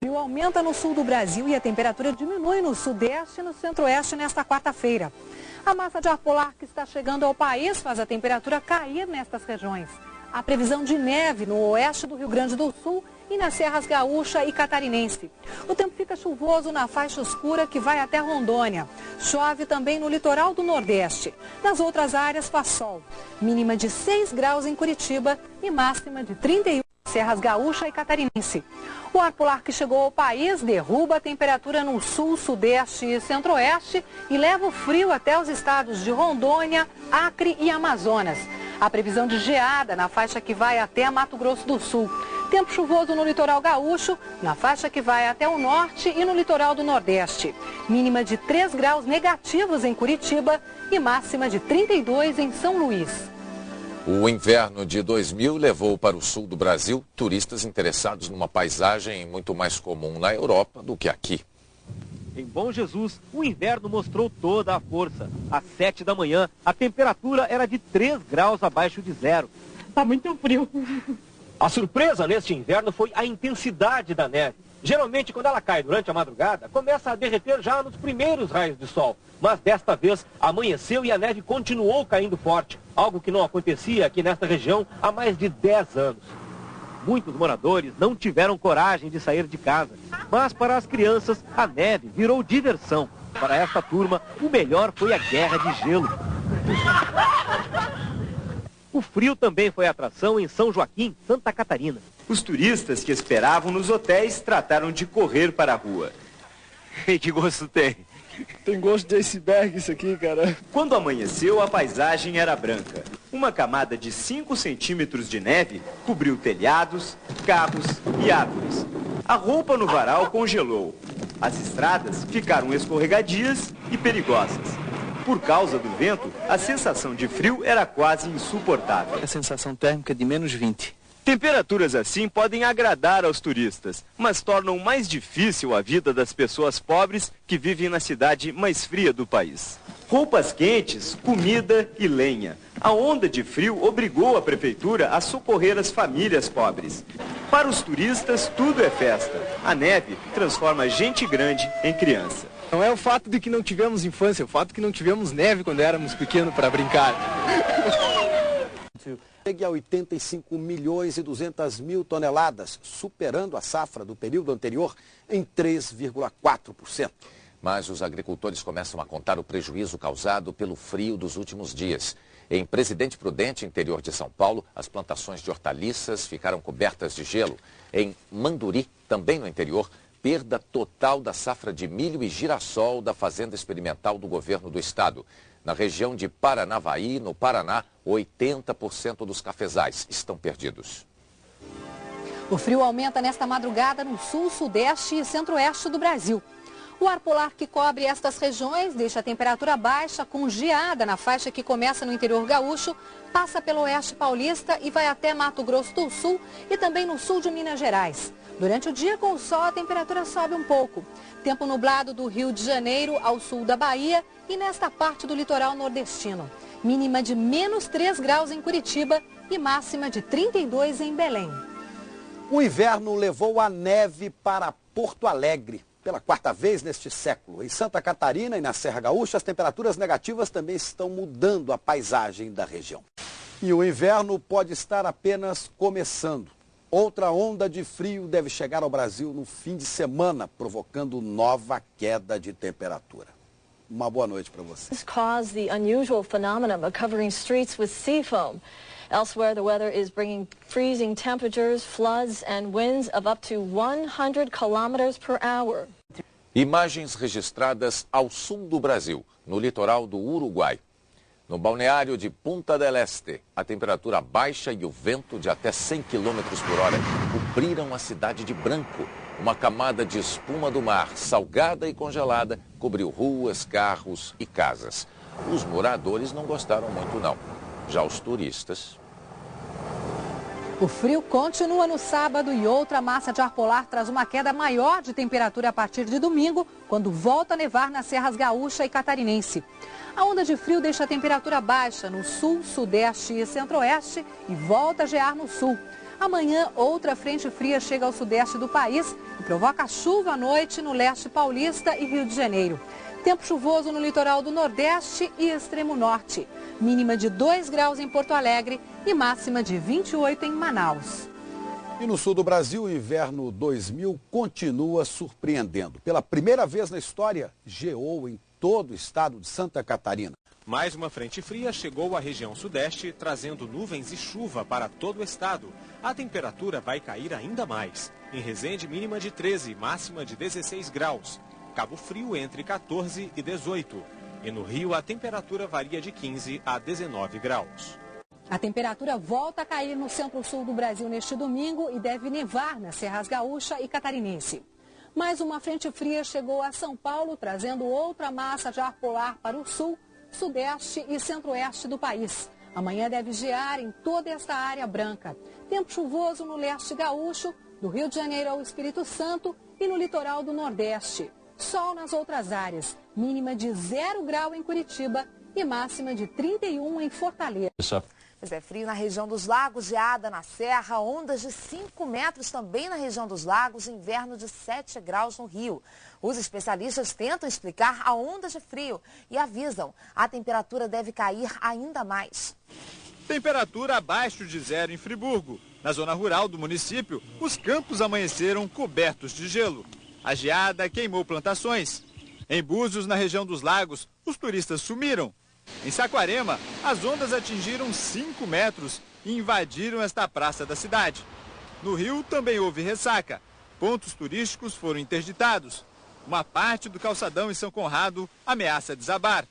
O frio aumenta no sul do Brasil e a temperatura diminui no sudeste e no centro-oeste nesta quarta-feira. A massa de ar polar que está chegando ao país faz a temperatura cair nestas regiões. Há previsão de neve no oeste do Rio Grande do Sul e nas serras Gaúcha e Catarinense. O tempo fica chuvoso na faixa escura que vai até Rondônia. Chove também no litoral do Nordeste. Nas outras áreas faz sol. Mínima de 6 graus em Curitiba e máxima de 31 nas serras Gaúcha e Catarinense. O ar polar que chegou ao país derruba a temperatura no sul, sudeste e centro-oeste e leva o frio até os estados de Rondônia, Acre e Amazonas. Há previsão de geada na faixa que vai até Mato Grosso do Sul. Tempo chuvoso no litoral gaúcho, na faixa que vai até o norte e no litoral do nordeste. Mínima de 3 graus negativos em Curitiba e máxima de 32 em São Luís. O inverno de 2000 levou para o sul do Brasil turistas interessados numa paisagem muito mais comum na Europa do que aqui. Em Bom Jesus, o inverno mostrou toda a força. Às 7 da manhã, a temperatura era de 3 graus abaixo de zero. Tá muito frio. A surpresa neste inverno foi a intensidade da neve. Geralmente, quando ela cai durante a madrugada, começa a derreter já nos primeiros raios de sol. Mas desta vez, amanheceu e a neve continuou caindo forte, algo que não acontecia aqui nesta região há mais de 10 anos. Muitos moradores não tiveram coragem de sair de casa, mas para as crianças, a neve virou diversão. Para esta turma, o melhor foi a guerra de gelo. O frio também foi atração em São Joaquim, Santa Catarina. Os turistas que esperavam nos hotéis trataram de correr para a rua. E que gosto tem? Tem gosto de iceberg isso aqui, cara. Quando amanheceu, a paisagem era branca. Uma camada de 5 centímetros de neve cobriu telhados, carros e árvores. A roupa no varal congelou. As estradas ficaram escorregadias e perigosas. Por causa do vento, a sensação de frio era quase insuportável. A sensação térmica de menos 20. Temperaturas assim podem agradar aos turistas, mas tornam mais difícil a vida das pessoas pobres que vivem na cidade mais fria do país. Roupas quentes, comida e lenha. A onda de frio obrigou a prefeitura a socorrer as famílias pobres. Para os turistas, tudo é festa. A neve transforma gente grande em criança. Não é o fato de que não tivemos infância, é o fato de que não tivemos neve quando éramos pequenos para brincar. Chegue a 85 milhões e 200 mil toneladas, superando a safra do período anterior em 3,4%. Mas os agricultores começam a contar o prejuízo causado pelo frio dos últimos dias. Em Presidente Prudente, interior de São Paulo, as plantações de hortaliças ficaram cobertas de gelo. Em Manduri, também no interior, perda total da safra de milho e girassol da Fazenda Experimental do Governo do Estado. Na região de Paranavaí, no Paraná, 80% dos cafezais estão perdidos. O frio aumenta nesta madrugada no sul, sudeste e centro-oeste do Brasil. O ar polar que cobre estas regiões deixa a temperatura baixa, com geada na faixa que começa no interior gaúcho, passa pelo oeste paulista e vai até Mato Grosso do Sul e também no sul de Minas Gerais. Durante o dia, com o sol, a temperatura sobe um pouco. Tempo nublado do Rio de Janeiro ao sul da Bahia e nesta parte do litoral nordestino. Mínima de menos 3 graus em Curitiba e máxima de 32 em Belém. O inverno levou a neve para Porto Alegre. Pela quarta vez neste século. Em Santa Catarina e na Serra Gaúcha, as temperaturas negativas também estão mudando a paisagem da região. E o inverno pode estar apenas começando. Outra onda de frio deve chegar ao Brasil no fim de semana, provocando nova queda de temperatura. Uma boa noite para você. This caused the unusual phenomenon of covering streets with sea foam. Elsewhere, the weather is bringing freezing temperatures, floods and winds of up to 100 kilometers per hour. Imagens registradas ao sul do Brasil, no litoral do Uruguai. No balneário de Punta del Este, a temperatura baixa e o vento de até 100 km por hora cobriram a cidade de branco. Uma camada de espuma do mar, salgada e congelada, cobriu ruas, carros e casas. Os moradores não gostaram muito, não. Já os turistas... O frio continua no sábado e outra massa de ar polar traz uma queda maior de temperatura a partir de domingo, quando volta a nevar nas serras Gaúcha e Catarinense. A onda de frio deixa a temperatura baixa no sul, sudeste e centro-oeste e volta a gear no sul. Amanhã, outra frente fria chega ao sudeste do país e provoca chuva à noite no leste paulista e Rio de Janeiro. Tempo chuvoso no litoral do Nordeste e extremo norte. Mínima de 2 graus em Porto Alegre e máxima de 28 em Manaus. E no sul do Brasil, o inverno 2000 continua surpreendendo. Pela primeira vez na história, geou em todo o estado de Santa Catarina. Mais uma frente fria chegou à região sudeste, trazendo nuvens e chuva para todo o estado. A temperatura vai cair ainda mais. Em Resende, mínima de 13, máxima de 16 graus. Cabo Frio, entre 14 e 18. E no Rio, a temperatura varia de 15 a 19 graus. A temperatura volta a cair no centro-sul do Brasil neste domingo e deve nevar nas Serras Gaúcha e Catarinense. Mais uma frente fria chegou a São Paulo, trazendo outra massa de ar polar para o sul, sudeste e centro-oeste do país. Amanhã deve gear em toda esta área branca. Tempo chuvoso no leste gaúcho, do Rio de Janeiro ao Espírito Santo e no litoral do Nordeste. Sol nas outras áreas, mínima de 0 grau em Curitiba e máxima de 31 em Fortaleza. Pois é, frio na região dos lagos, geada na serra, ondas de 5 metros também na região dos lagos, inverno de 7 graus no Rio. Os especialistas tentam explicar a onda de frio e avisam, a temperatura deve cair ainda mais. Temperatura abaixo de 0 em Friburgo. Na zona rural do município, os campos amanheceram cobertos de gelo. A geada queimou plantações. Em Búzios, na região dos lagos, os turistas sumiram. Em Saquarema, as ondas atingiram 5 metros e invadiram esta praça da cidade. No Rio também houve ressaca. Pontos turísticos foram interditados. Uma parte do calçadão em São Conrado ameaça desabar.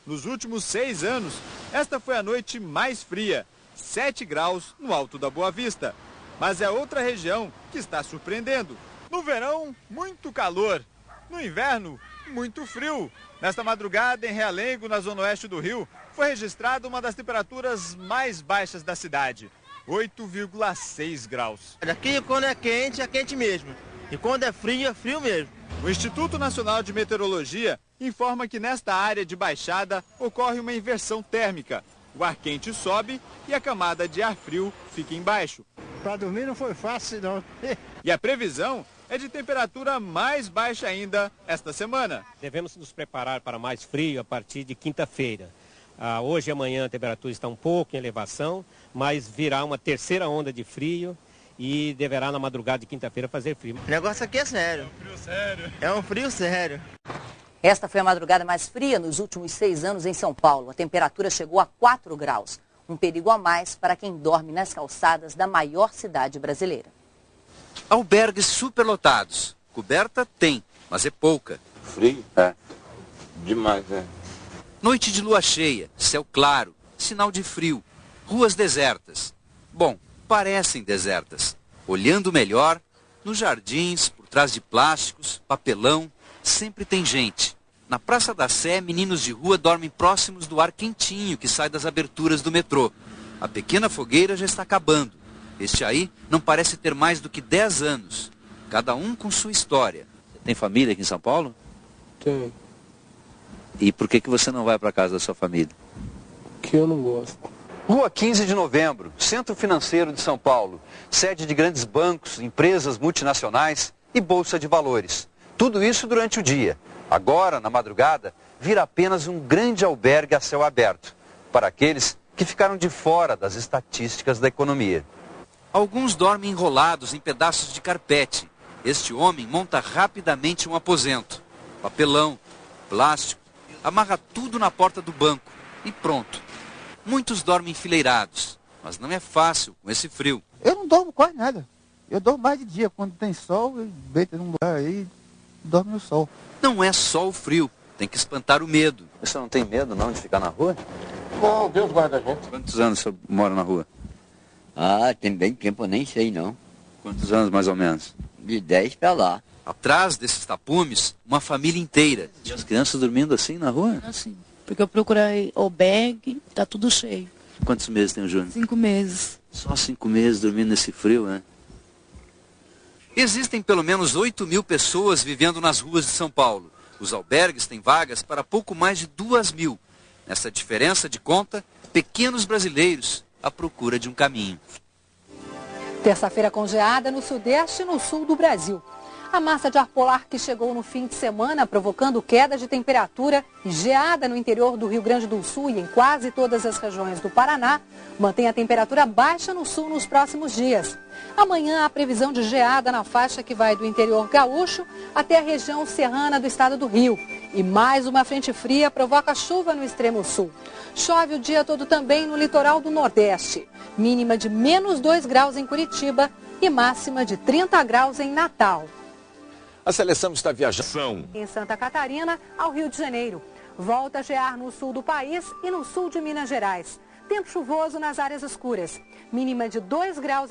Nos últimos 6 anos, esta foi a noite mais fria, 7 graus no Alto da Boa Vista. Mas é outra região que está surpreendendo. No verão, muito calor. No inverno, muito frio. Nesta madrugada, em Realengo, na zona oeste do Rio, foi registrada uma das temperaturas mais baixas da cidade, 8,6 graus. Aqui, quando é quente mesmo. E quando é frio mesmo. O Instituto Nacional de Meteorologia informa que nesta área de baixada ocorre uma inversão térmica. O ar quente sobe e a camada de ar frio fica embaixo. Para dormir não foi fácil, não. E a previsão é de temperatura mais baixa ainda esta semana. Devemos nos preparar para mais frio a partir de quinta-feira. Hoje e amanhã a temperatura está um pouco em elevação, mas virá uma terceira onda de frio e deverá na madrugada de quinta-feira fazer frio. O negócio aqui é sério. É um frio sério. É um frio sério. Esta foi a madrugada mais fria nos últimos 6 anos em São Paulo. A temperatura chegou a 4 graus. Um perigo a mais para quem dorme nas calçadas da maior cidade brasileira. Albergues superlotados. Coberta tem, mas é pouca. Frio? É. Demais, é. Noite de lua cheia, céu claro, sinal de frio. Ruas desertas. Bom, parecem desertas. Olhando melhor, nos jardins, por trás de plásticos, papelão, sempre tem gente. Na Praça da Sé, meninos de rua dormem próximos do ar quentinho que sai das aberturas do metrô. A pequena fogueira já está acabando. Este aí não parece ter mais do que 10 anos. Cada um com sua história. Tem família aqui em São Paulo? Tem. E por que você não vai para casa da sua família? Que eu não gosto. Rua 15 de Novembro, Centro Financeiro de São Paulo. Sede de grandes bancos, empresas multinacionais e bolsa de valores. Tudo isso durante o dia. Agora, na madrugada, vira apenas um grande albergue a céu aberto. Para aqueles que ficaram de fora das estatísticas da economia. Alguns dormem enrolados em pedaços de carpete. Este homem monta rapidamente um aposento. Papelão, plástico, amarra tudo na porta do banco e pronto. Muitos dormem enfileirados, mas não é fácil com esse frio. Eu não dormo quase nada. Eu dormo mais de dia. Quando tem sol, eu deito num lugar aí e dormo no sol. Não é só o frio, tem que espantar o medo. Você não tem medo não de ficar na rua? Não, Deus guarda a gente. Quantos anos você mora na rua? Tem bem tempo, eu nem sei não. Quantos anos mais ou menos? De 10 para lá. Atrás desses tapumes, uma família inteira. E as crianças dormindo assim na rua? Assim, porque eu procurei albergue, tá tudo cheio. Quantos meses tem o Júnior? 5 meses. Só 5 meses dormindo nesse frio, né? Existem pelo menos 8.000 pessoas vivendo nas ruas de São Paulo. Os albergues têm vagas para pouco mais de 2.000. Nessa diferença de conta, pequenos brasileiros à procura de um caminho. Terça-feira com geada no sudeste e no sul do Brasil. A massa de ar polar que chegou no fim de semana, provocando queda de temperatura e geada no interior do Rio Grande do Sul e em quase todas as regiões do Paraná, mantém a temperatura baixa no sul nos próximos dias. Amanhã há previsão de geada na faixa que vai do interior gaúcho até a região serrana do estado do Rio. E mais uma frente fria provoca chuva no extremo sul. Chove o dia todo também no litoral do Nordeste. Mínima de -2 graus em Curitiba e máxima de 30 graus em Natal. A seleção está viajando Em Santa Catarina, ao Rio de Janeiro. Volta a gear no sul do país e no sul de Minas Gerais. Tempo chuvoso nas áreas escuras. Mínima de 2 graus.